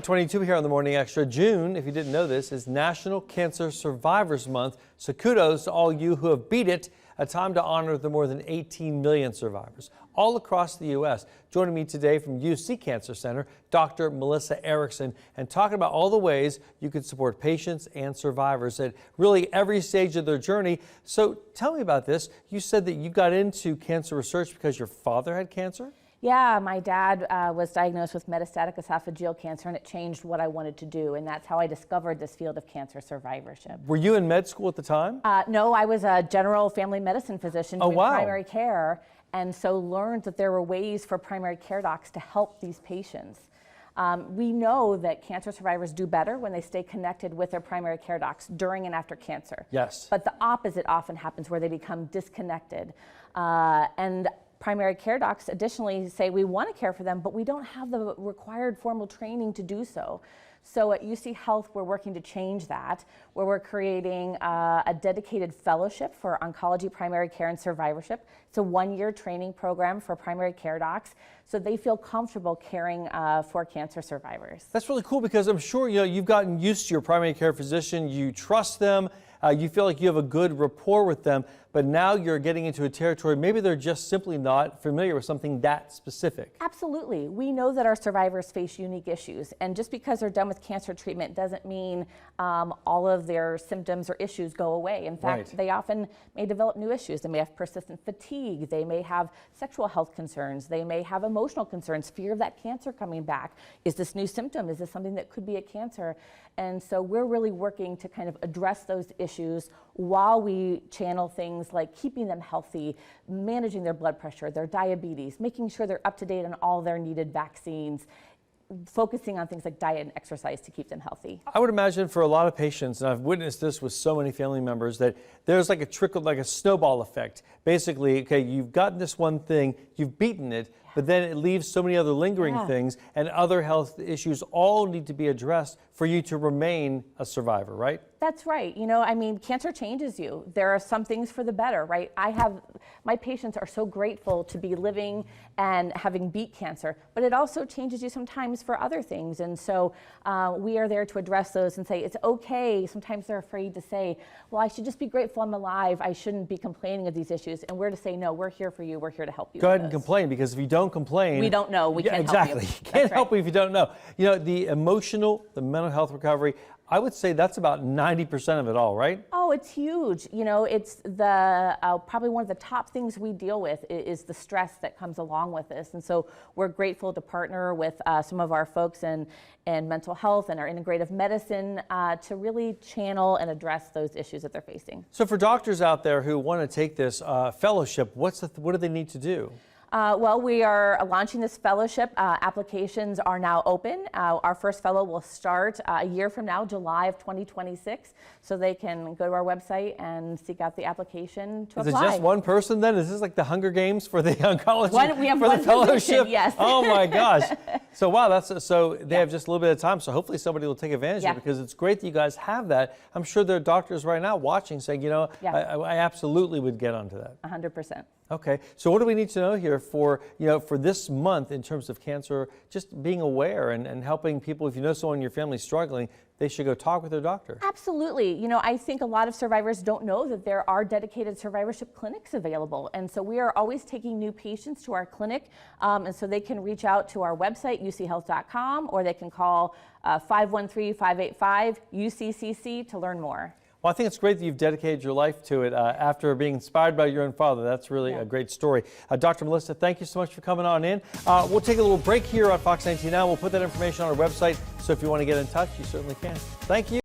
22 here on the Morning Extra. June, if you didn't know this, is National Cancer Survivors Month. So kudos to all you who have beat it. A time to honor the more than 18 million survivors all across the U.S. Joining me today from UC Cancer Center, Dr. Melissa Erickson, and talking about all the ways you can support patients and survivors at really every stage of their journey. So tell me about this. You said that you got into cancer research because your father had cancer? Yeah, my dad was diagnosed with metastatic esophageal cancer, and it changed what I wanted to do, and that's how I discovered this field of cancer survivorship. Were you in med school at the time? No, I was a general family medicine physician doing primary care, and so learned that there were ways for primary care docs to help these patients. We know that cancer survivors do better when they stay connected with their primary care docs during and after cancer. Yes. But the opposite often happens, where they become disconnected. And primary care docs additionally say we want to care for them, but we don't have the required formal training to do so. So at UC Health, we're working to change that, where we're creating a dedicated fellowship for oncology, primary care, and survivorship. It's a one-year training program for primary care docs, so they feel comfortable caring for cancer survivors. That's really cool, because I'm sure you've gotten used to your primary care physician. You trust them. You feel like you have a good rapport with them, but now you're getting into a territory, maybe they're just simply not familiar with something that specific. Absolutely. We know that our survivors face unique issues, and just because they're done with cancer treatment doesn't mean all of their symptoms or issues go away. In fact, they often may develop new issues. They may have persistent fatigue, they may have sexual health concerns, they may have emotional concerns, fear of that cancer coming back. Is this new symptom? Is this something that could be a cancer? And so we're really working to kind of address those issues while we channel things like keeping them healthy, managing their blood pressure, their diabetes, making sure they're up to date on all their needed vaccines, focusing on things like diet and exercise to keep them healthy. I would imagine for a lot of patients, and I've witnessed this with so many family members, that there's like a trickle, like a snowball effect. Basically, okay, you've gotten this one thing, you've beaten it, but then it leaves so many other lingering things, and other health issues all need to be addressed for you to remain a survivor, right? That's right. I mean, cancer changes you. There are some things for the better, right? My patients are so grateful to be living and having beat cancer, but it also changes you sometimes for other things. And so we are there to address those and say, it's okay. Sometimes they're afraid to say, well, I should just be grateful I'm alive. I shouldn't be complaining of these issues. And we're to say, no, we're here for you. We're here to help you. Go ahead and complain, because if you don't complain, we don't know. We can't help you. Exactly. You can't help you if you don't know. The emotional, the mental health recovery, I would say that's about 90% of it all, right? Oh, it's huge. It's the probably one of the top things we deal with is the stress that comes along with this. And so we're grateful to partner with some of our folks in mental health and our integrative medicine to really channel and address those issues that they're facing. So for doctors out there who want to take this fellowship, what do they need to do? Well, we are launching this fellowship. Applications are now open. Our first fellow will start a year from now, July of 2026. So they can go to our website and seek out the application to apply. Is it just one person then? Is this like the Hunger Games for the oncology? We have for one the fellowship? Position, yes. Oh my gosh. So wow, so they have just a little bit of time. So hopefully somebody will take advantage of it, because it's great that you guys have that. I'm sure there are doctors right now watching saying, I absolutely would get onto that. 100%. Okay, so what do we need to know here for this month in terms of cancer, just being aware and helping people? If you know someone in your family struggling, they should go talk with their doctor. Absolutely. I think a lot of survivors don't know that there are dedicated survivorship clinics available. And so we are always taking new patients to our clinic. And so they can reach out to our website, uchealth.com, or they can call 513-585-UCCC to learn more. Well, I think it's great that you've dedicated your life to it after being inspired by your own father. That's really a great story. Dr. Melissa, thank you so much for coming on in. We'll take a little break here on Fox 19 Now. We'll put that information on our website, so if you want to get in touch, you certainly can. Thank you.